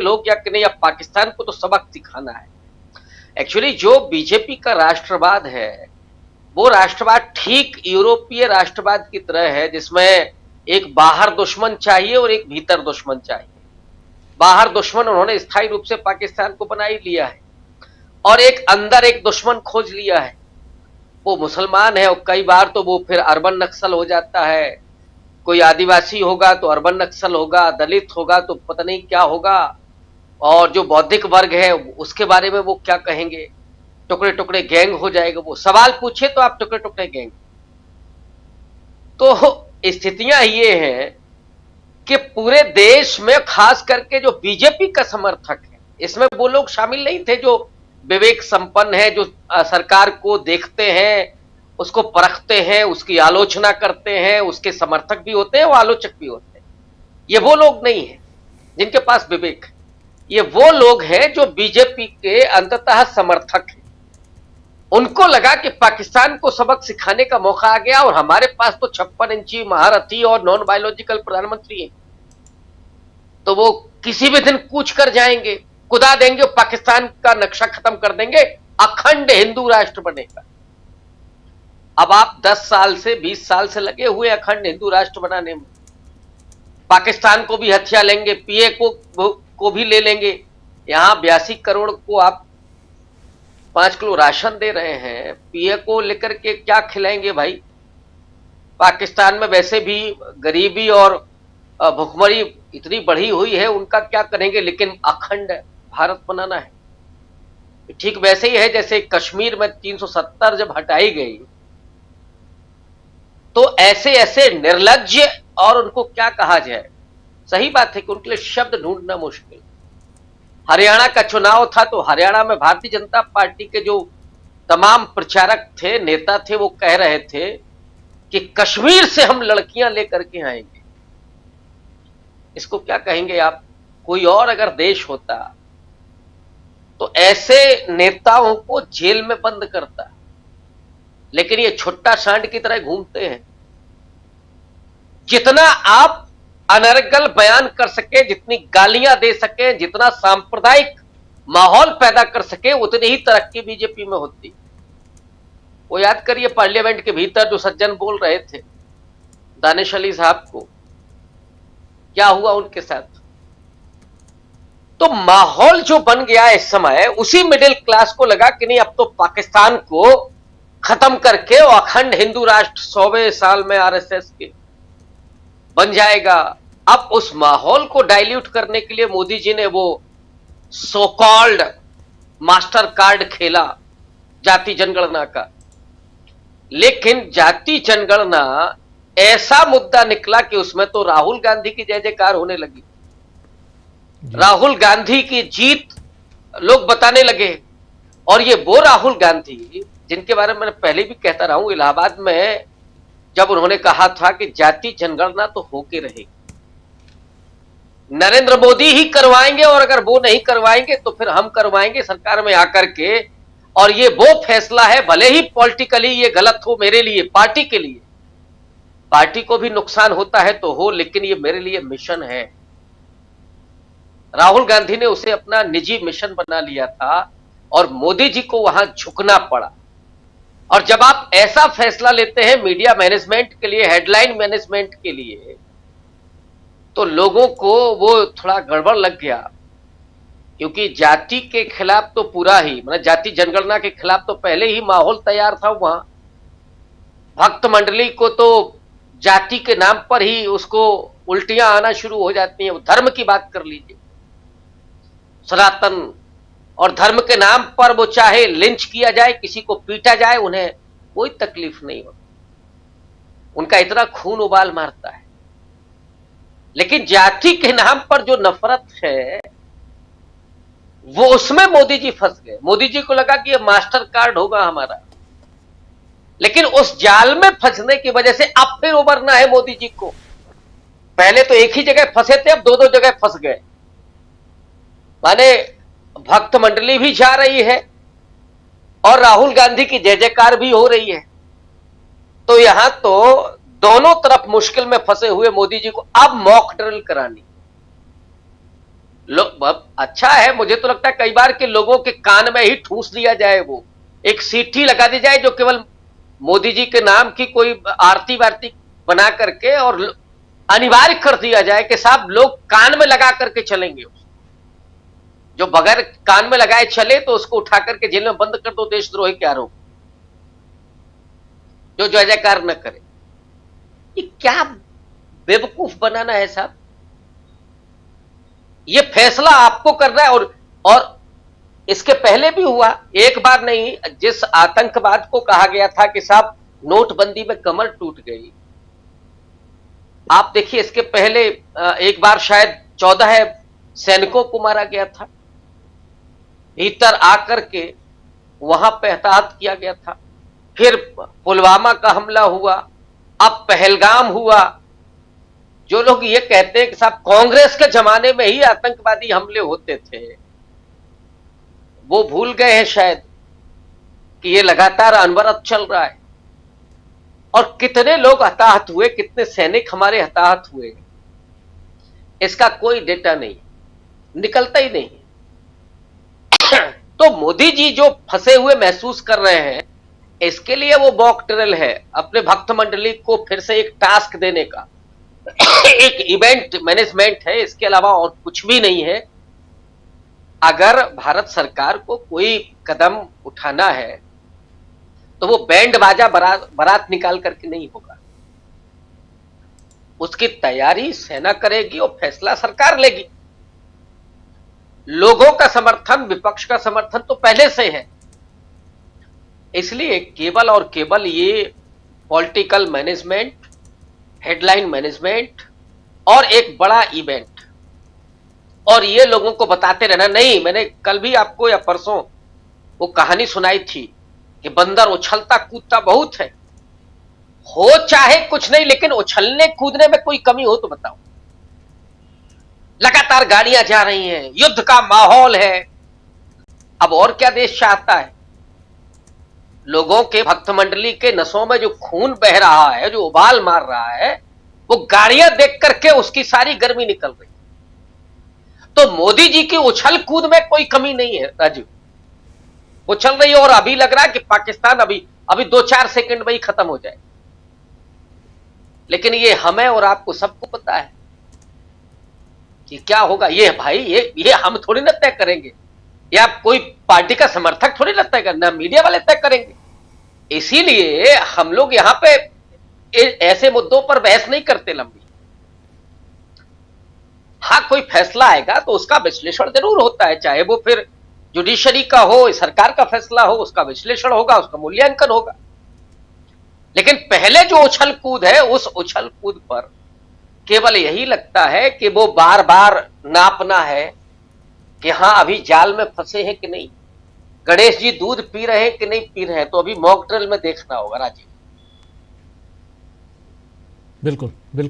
हो गया कि नहीं अब पाकिस्तान को तो सबक सिखाना है। एक्चुअली जो बीजेपी का राष्ट्रवाद है वो राष्ट्रवाद ठीक यूरोपीय राष्ट्रवाद की तरह है, जिसमें एक बाहर दुश्मन चाहिए और एक भीतर दुश्मन चाहिए। बाहर दुश्मन उन्होंने स्थायी रूप से पाकिस्तान को बना ही लिया है और एक अंदर एक दुश्मन खोज लिया है, वो मुसलमान है। और कई बार तो वो फिर अर्बन नक्सल हो जाता है, कोई आदिवासी होगा तो अर्बन नक्सल होगा, दलित होगा तो पता नहीं क्या होगा, और जो बौद्धिक वर्ग है उसके बारे में वो क्या कहेंगे, टुकड़े टुकड़े गैंग हो जाएगा। वो सवाल पूछे तो आप टुकड़े टुकड़े गैंग। तो स्थितियां ये हैं कि पूरे देश में खास करके जो बीजेपी का समर्थक है, इसमें वो लोग शामिल नहीं थे जो विवेक संपन्न है, जो सरकार को देखते हैं, उसको परखते हैं, उसकी आलोचना करते हैं, उसके समर्थक भी होते हैं, वो आलोचक भी होते हैं। ये वो लोग नहीं है जिनके पास विवेक है, ये वो लोग हैं जो बीजेपी के अंततः समर्थक हैं। उनको लगा कि पाकिस्तान को सबक सिखाने का मौका आ गया और हमारे पास तो 56 इंची महारथी और नॉन बायोलॉजिकल प्रधानमंत्री हैं, तो वो किसी भी दिन कूच कर जाएंगे, कुदा देंगे, पाकिस्तान का नक्शा खत्म कर देंगे, अखंड हिंदू राष्ट्र बनेगा। अब आप 10 साल से 20 साल से लगे हुए अखंड हिंदू राष्ट्र बनाने में, पाकिस्तान को भी हथिया लेंगे, पीए को भी ले लेंगे। यहां 82 करोड़ को आप 5 किलो राशन दे रहे हैं, पीए को लेकर के क्या खिलाएंगे भाई? पाकिस्तान में वैसे भी गरीबी और भुखमरी इतनी बढ़ी हुई है, उनका क्या करेंगे? लेकिन अखंड भारत बनाना है। ठीक वैसे ही है जैसे कश्मीर में 370 जब हटाई गई, तो ऐसे ऐसे निर्लज्ज, और उनको क्या कहा जाए, सही बात है कि उनके लिए शब्द ढूंढना मुश्किल। हरियाणा का चुनाव था तो हरियाणा में भारतीय जनता पार्टी के जो तमाम प्रचारक थे, नेता थे, वो कह रहे थे कि कश्मीर से हम लड़कियां लेकर के आएंगे। इसको क्या कहेंगे आप? कोई और अगर देश होता तो ऐसे नेताओं को जेल में बंद करता, लेकिन ये छुट्टा सांड की तरह घूमते हैं। जितना आप अनर्गल बयान कर सके, जितनी गालियां दे सके, जितना सांप्रदायिक माहौल पैदा कर सके, उतनी ही तरक्की बीजेपी में होती। वो याद करिए पार्लियामेंट के भीतर जो सज्जन बोल रहे थे दानिश अली साहब को, क्या हुआ उनके साथ? तो माहौल जो बन गया इस समय, उसी मिडिल क्लास को लगा कि नहीं अब तो पाकिस्तान को खत्म करके वो अखंड हिंदू राष्ट्र 100वें साल में आरएसएस के बन जाएगा। अब उस माहौल को डाइल्यूट करने के लिए मोदी जी ने वो सो कॉल्ड मास्टर कार्ड खेला जाति जनगणना का। लेकिन जाति जनगणना ऐसा मुद्दा निकला कि उसमें तो राहुल गांधी की जय जयकार होने लगी, राहुल गांधी की जीत लोग बताने लगे। और ये वो राहुल गांधी जिनके बारे में मैंने पहले भी कहता रहा हूं, इलाहाबाद में जब उन्होंने कहा था कि जाति जनगणना तो होके रहेगी, नरेंद्र मोदी ही करवाएंगे, और अगर वो नहीं करवाएंगे तो फिर हम करवाएंगे सरकार में आकर के। और ये वो फैसला है, भले ही पॉलिटिकली ये गलत हो मेरे लिए, पार्टी के लिए, पार्टी को भी नुकसान होता है तो हो, लेकिन ये मेरे लिए मिशन है। राहुल गांधी ने उसे अपना निजी मिशन बना लिया था और मोदी जी को वहां झुकना पड़ा। और जब आप ऐसा फैसला लेते हैं मीडिया मैनेजमेंट के लिए, हेडलाइन मैनेजमेंट के लिए, तो लोगों को वो थोड़ा गड़बड़ लग गया, क्योंकि जाति के खिलाफ तो पूरा ही, मतलब जाति जनगणना के खिलाफ तो पहले ही माहौल तैयार था वहां। भक्त मंडली को तो जाति के नाम पर ही उसको उल्टियां आना शुरू हो जाती हैं। धर्म की बात कर लीजिए, सनातन और धर्म के नाम पर वो चाहे लिंच किया जाए, किसी को पीटा जाए, उन्हें कोई तकलीफ नहीं होती, उनका इतना खून उबाल मारता है। लेकिन जाति के नाम पर जो नफरत है वो, उसमें मोदी जी फंस गए। मोदी जी को लगा कि ये मास्टर कार्ड होगा हमारा, लेकिन उस जाल में फंसने की वजह से अब फिर उबरना है मोदी जी को। पहले तो एक ही जगह फंसे थे, अब दो दो जगह फंस गए। माने भक्त मंडली भी जा रही है और राहुल गांधी की जय जयकार भी हो रही है। तो यहां तो दोनों तरफ मुश्किल में फंसे हुए मोदी जी को अब मॉक ड्रिल करानी। अच्छा है, मुझे तो लगता है कई बार के लोगों के कान में ही ठूस दिया जाए, वो एक सीटी लगा दी जाए जो केवल मोदी जी के नाम की कोई आरती वारती बना करके, और अनिवार्य कर दिया जाए कि साहब लोग कान में लगा करके चलेंगे। जो बगैर कान में लगाए चले तो उसको उठा करके जेल में बंद कर दो देशद्रोही के आरोप, जो जय जयकार न करे। ये क्या बेवकूफ बनाना है साहब। ये फैसला आपको करना है। और इसके पहले भी हुआ, एक बार नहीं, जिस आतंकवाद को कहा गया था कि साहब नोटबंदी में कमर टूट गई, आप देखिए इसके पहले एक बार शायद 14 सैनिकों को मारा गया था, भीतर आकर के वहां पे हताहत किया गया था। फिर पुलवामा का हमला हुआ, अब पहलगाम हुआ। जो लोग ये कहते हैं कि साहब कांग्रेस के जमाने में ही आतंकवादी हमले होते थे, वो भूल गए हैं शायद कि ये लगातार अनवरत चल रहा है। और कितने लोग हताहत हुए, कितने सैनिक हमारे हताहत हुए, इसका कोई डेटा नहीं, निकलता ही नहीं। तो मोदी जी जो फंसे हुए महसूस कर रहे हैं, इसके लिए वो मॉक ड्रिल है, अपने भक्त मंडली को फिर से एक टास्क देने का, एक इवेंट मैनेजमेंट है, इसके अलावा और कुछ भी नहीं है। अगर भारत सरकार को कोई कदम उठाना है तो वो बैंड बाजा बारात निकाल करके नहीं होगा। उसकी तैयारी सेना करेगी और फैसला सरकार लेगी। लोगों का समर्थन, विपक्ष का समर्थन तो पहले से है। इसलिए केवल और केवल ये पॉलिटिकल मैनेजमेंट, हेडलाइन मैनेजमेंट और एक बड़ा इवेंट, और ये लोगों को बताते रहना। नहीं, मैंने कल भी आपको या परसों वो कहानी सुनाई थी कि बंदर उछलता कूदता बहुत है। हो चाहे कुछ नहीं, लेकिन उछलने कूदने में कोई कमी हो तो बताओ। लगातार गाड़ियां जा रही हैं, युद्ध का माहौल है। अब और क्या देश चाहता है? लोगों के भक्त मंडली के नसों में जो खून बह रहा है, जो उबाल मार रहा है, वो गाड़ियां देख करके उसकी सारी गर्मी निकल रही। तो मोदी जी की उछल कूद में कोई कमी नहीं है राजू, उछल रही है। और अभी लग रहा है कि पाकिस्तान अभी 2-4 सेकंड में ही खत्म हो जाए। लेकिन ये हमें और आपको सबको पता है कि क्या होगा। ये भाई ये हम थोड़ी ना तय करेंगे, या कोई पार्टी का समर्थक थोड़ी ना तय करना, मीडिया वाले तय करेंगे। इसीलिए हम लोग यहां पे ऐसे मुद्दों पर बहस नहीं करते लंबी। हाँ, कोई फैसला आएगा तो उसका विश्लेषण जरूर होता है, चाहे वो फिर जुडिशरी का हो, सरकार का फैसला हो, उसका विश्लेषण होगा, उसका मूल्यांकन होगा। लेकिन पहले जो उछल कूद है, उस उछल कूद पर केवल यही लगता है कि वो बार बार नापना है कि हाँ अभी जाल में फंसे हैं कि नहीं, गणेश जी दूध पी रहे हैं कि नहीं पी रहे हैं। तो अभी मॉक ड्रिल में देखना होगा राजीव। बिल्कुल बिल्कुल।